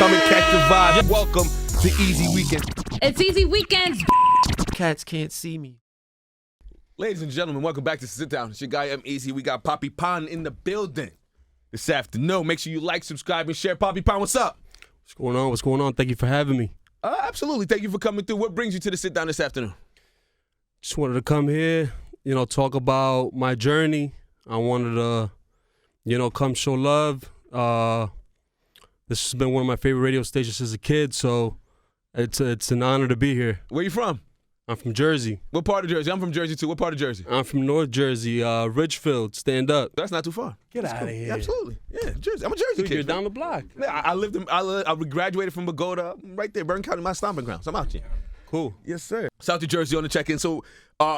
Come and catch the vibe. Welcome to Easy Weekend. It's Easy Weekends. Cats can't see me. Ladies and gentlemen, welcome back to Sitdown. It's your guy, EmEz. We got Papi Pan in the building this afternoon. Make sure you like, subscribe, and share. Papi Pan, what's up? What's going on? What's going on? Thank you for having me. Absolutely. Thank you for coming through. What brings you to the Sitdown this afternoon? Just wanted to come here, talk about my journey. I wanted to, come show love. This has been one of my favorite radio stations as a kid, so it's an honor to be here. Where you from? I'm from Jersey. What part of Jersey? I'm from Jersey, too. What part of Jersey? I'm from North Jersey, Ridgefield. Stand up. That's not too far. Get out of here. Yeah, absolutely. Yeah, Jersey. I'm a Jersey kid. You're down the block. Yeah, I graduated from Pagoda, right there, Bergen County, my stomping grounds. I'm out here. Cool. Yes, sir. South Jersey on the check-in. So,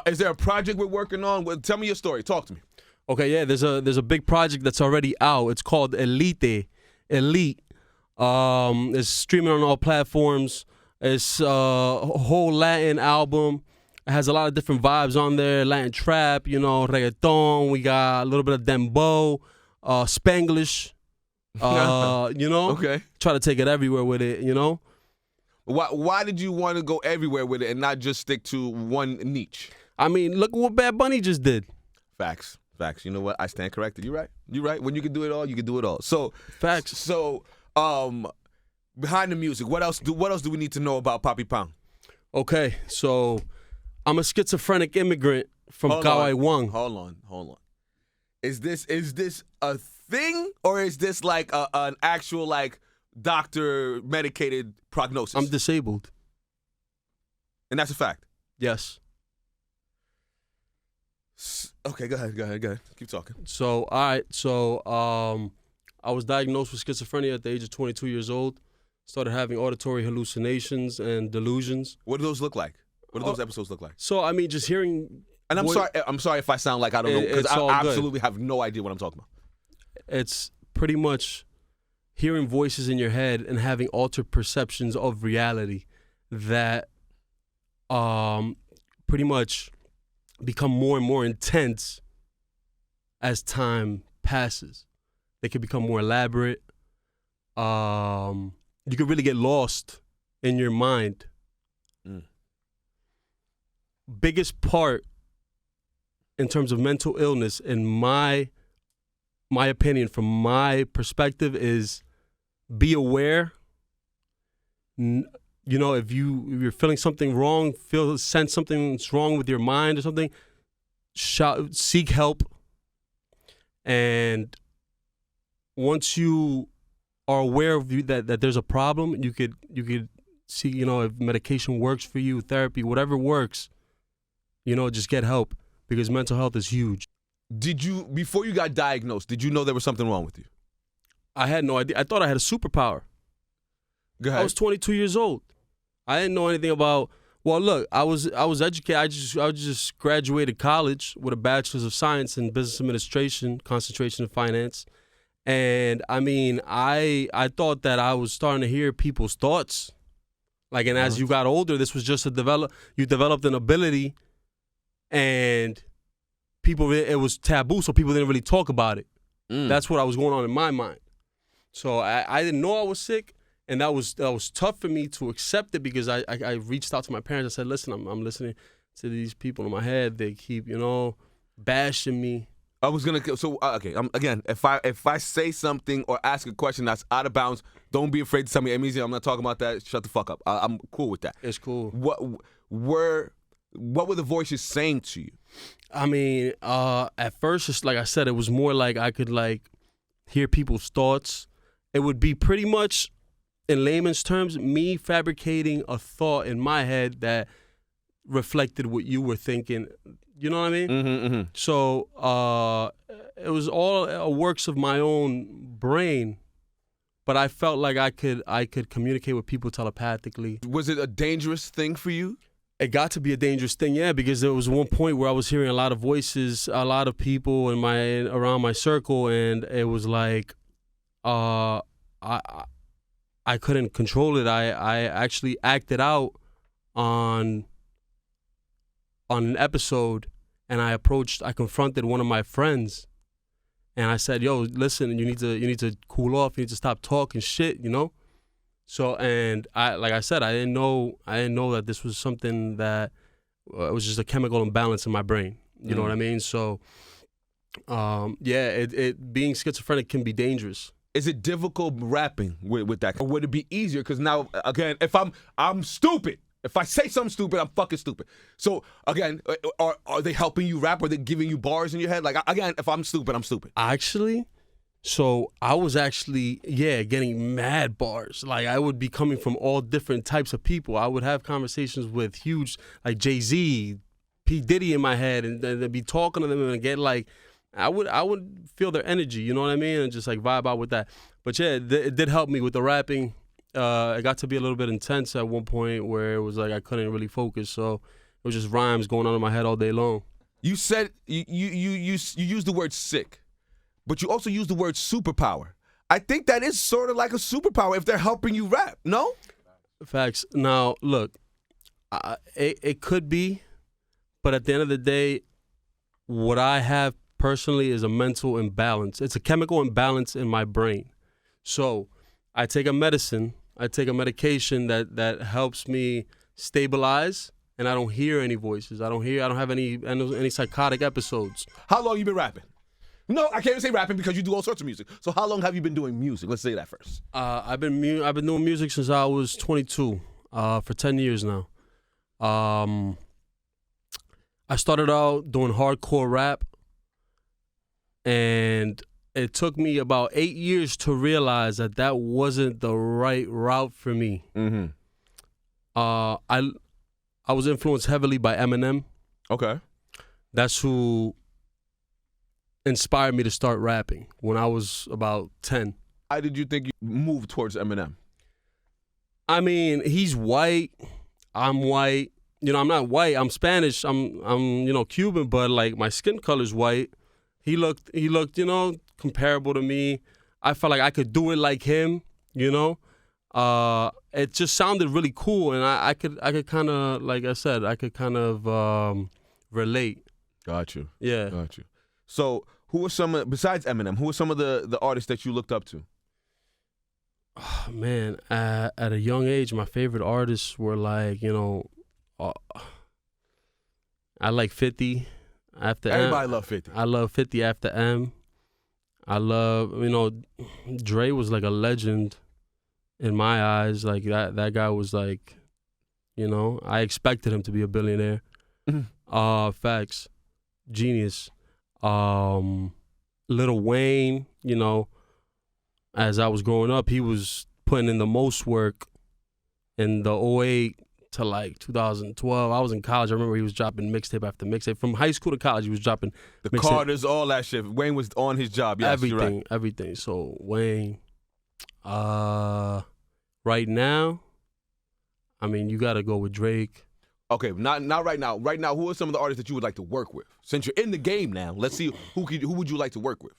is there a project we're working on? Well, tell me your story. Talk to me. Okay, yeah. There's a big project that's already out. It's called Elite. It's streaming on all platforms. It's a whole Latin album. It has a lot of different vibes on there. Latin trap, reggaeton. We got a little bit of dembow, Spanglish. Okay. Try to take it everywhere with it. Why did you want to go everywhere with it and not just stick to one niche? I mean, look what Bad Bunny just did. Facts. You know what? I stand corrected. You're right. When you can do it all, you can do it all. So facts. So behind the music, what else do we need to know about Papi Pan? Okay, so I'm a schizophrenic immigrant from Kauai Wang. Hold on. Is this a thing, or is this like an actual doctor medicated prognosis? I'm disabled. And that's a fact? Yes. Okay, go ahead. Keep talking. So, all right. So, I was diagnosed with schizophrenia at the age of 22 years old. Started having auditory hallucinations and delusions. What do those look like? What do those episodes look like? So, I mean, just hearing... And I'm sorry if I sound like I don't know, because I absolutely have no idea what I'm talking about. It's pretty much hearing voices in your head and having altered perceptions of reality that pretty much become more and more intense as time passes. They can become more elaborate. You could really get lost in your mind. Biggest part in terms of mental illness, in my opinion, from my perspective, is be aware. If you're feeling something wrong, sense something's wrong with your mind or something, seek help. And once you are aware of that there's a problem, you could see, if medication works for you, therapy, whatever works, just get help, because mental health is huge. Before you got diagnosed, did you know there was something wrong with you? I had no idea. I thought I had a superpower. Go ahead. I was 22 years old. I didn't know anything about. Well, look, I was educated. I just graduated college with a bachelor's of science in business administration, concentration in finance, and I mean, I thought that I was starting to hear people's thoughts, and as you got older, this was just you developed an ability, and it was taboo, so people didn't really talk about it. That's what was going on in my mind. So I didn't know I was sick. And that was tough for me to accept it, because I reached out to my parents. I said, listen, I'm listening to these people in my head. They keep, bashing me. I was going to, so, okay, again, if I say something or ask a question that's out of bounds, don't be afraid to tell me, EmEz, I'm not talking about that. Shut the fuck up. I'm cool with that. It's cool. What were the voices saying to you? I mean, at first, just like I said, it was more like I could, hear people's thoughts. It would be pretty much, in layman's terms, me fabricating a thought in my head that reflected what you were thinking. You know what I mean? Mm-hmm. So it was all works of my own brain, but I felt like I could communicate with people telepathically. Was it a dangerous thing for you? It got to be a dangerous thing, yeah, because there was one point where I was hearing a lot of voices, a lot of people around my circle, and it was like I couldn't control it. I actually acted out on an episode, and I confronted one of my friends, and I said, "Yo, listen, you need to cool off. You need to stop talking shit, So, and like I said, I didn't know that this was something that it was just a chemical imbalance in my brain. You know what I mean? So, it being schizophrenic can be dangerous. Is it difficult rapping with that? Or would it be easier? Because now, again, if I'm stupid. If I say something stupid, I'm fucking stupid. So, again, are they helping you rap? Are they giving you bars in your head? Like, again, if I'm stupid, I'm stupid. Actually, so I was actually, getting mad bars. Like, I would be coming from all different types of people. I would have conversations with huge, like Jay-Z, P. Diddy in my head, and they'd be talking to them and get like, I would feel their energy, you know what I mean? And just like vibe out with that. But yeah, it did help me with the rapping. It got to be a little bit intense at one point where it was like I couldn't really focus. So it was just rhymes going on in my head all day long. You said you used the word sick, but you also used the word superpower. I think that is sort of like a superpower if they're helping you rap, no? Facts. Now, look, it could be, but at the end of the day, what I have personally is a mental imbalance. It's a chemical imbalance in my brain. So I take a medication that helps me stabilize, and I don't hear any voices. I don't have any psychotic episodes. How long you been rapping? No, I can't even say rapping because you do all sorts of music. So how long have you been doing music? Let's say that first. I've been doing music since I was 22, for 10 years now. I started out doing hardcore rap, and it took me about 8 years to realize that wasn't the right route for me. Mm-hmm. I was influenced heavily by Eminem. Okay. That's who inspired me to start rapping when I was about 10. Why did you think you moved towards Eminem? I mean, he's white. I'm white. You know, I'm not white. I'm Spanish. I'm Cuban, but like my skin color's white. He looked, comparable to me. I felt like I could do it like him, It just sounded really cool, and I could kind of, like I said, relate. Got you. Yeah. Got you. So, besides Eminem, who are some of the artists that you looked up to? Oh, man, at a young age, my favorite artists were like, I like 50. Everybody love 50. I love 50 after M. I love, Dre was like a legend in my eyes. Like that guy was like, I expected him to be a billionaire. Facts. Genius. Lil Wayne, as I was growing up, he was putting in the most work in the 2008 to like 2012. I was in college. I remember he was dropping mixtape after mixtape. From high school to college, he was dropping the Carters, all that shit. Wayne was on his job. Yes, everything, you're right. everything. So Wayne, right now, I mean, you got to go with Drake. Okay, not right now. Right now, who are some of the artists that you would like to work with? Since you're in the game now, let's see who would you like to work with?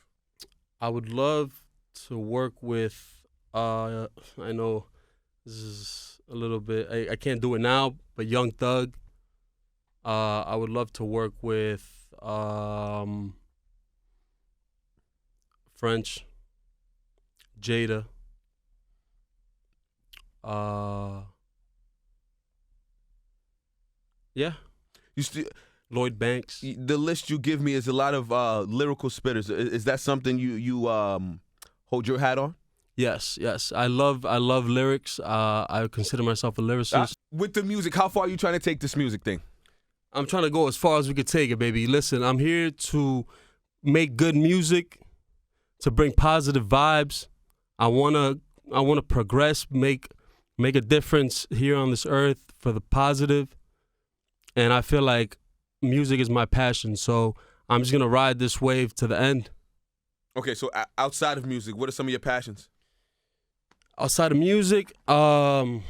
I would love to work with. I know this is a little bit. I can't do it now, but Young Thug. I would love to work with French, Jada. Yeah. Lloyd Banks. The list you give me is a lot of lyrical spitters. Is that something you hold your hat on? Yes. I love lyrics. I consider myself a lyricist. With the music, how far are you trying to take this music thing? I'm trying to go as far as we could take it, baby. Listen, I'm here to make good music, to bring positive vibes. I wanna progress, make a difference here on this earth for the positive. And I feel like music is my passion, so I'm just gonna ride this wave to the end. Okay, so outside of music, what are some of your passions? Outside of music, honestly,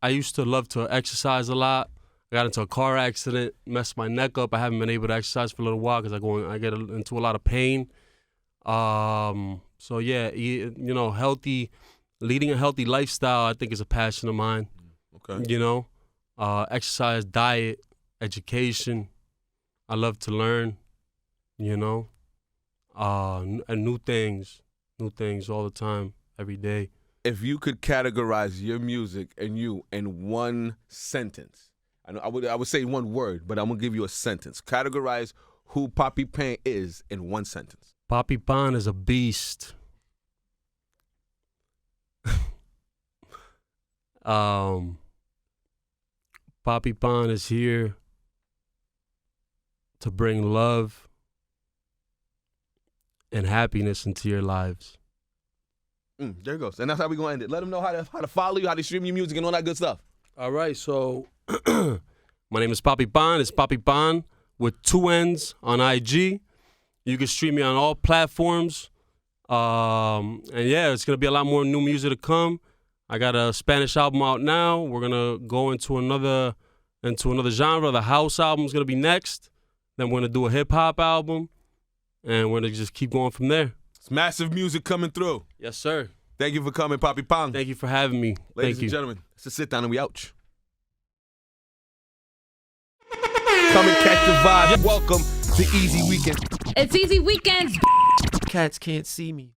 I used to love to exercise a lot. I got into a car accident, messed my neck up. I haven't been able to exercise for a little while because I get into a lot of pain. So yeah, healthy, leading a healthy lifestyle, I think is a passion of mine. Okay. Exercise, diet, education. I love to learn, and new things, new things all the time, every day. If you could categorize your music and you in one sentence, I would say one word, but I'm gonna give you a sentence. Categorize who Papi Pan is in one sentence. Papi Pan is a beast. Papi Pan is here to bring love and happiness into your lives. There it goes. And that's how we're going to end it. Let them know how to follow you, how to stream your music, and all that good stuff. All right, so my name is Papi Pan. It's Papi Pan with 2 N's on IG. You can stream me on all platforms. And yeah, it's going to be a lot more new music to come. I got a Spanish album out now. We're going to go into another genre. The house album is going to be next. Then we're going to do a hip-hop album. And we're going to just keep going from there. It's massive music coming through. Yes, sir. Thank you for coming, Papi Pan. Thank you for having me. Ladies and gentlemen, it's a sit down and we out. Come and catch the vibe. Welcome to Easy Weekend. It's Easy Weekends. Cats can't see me.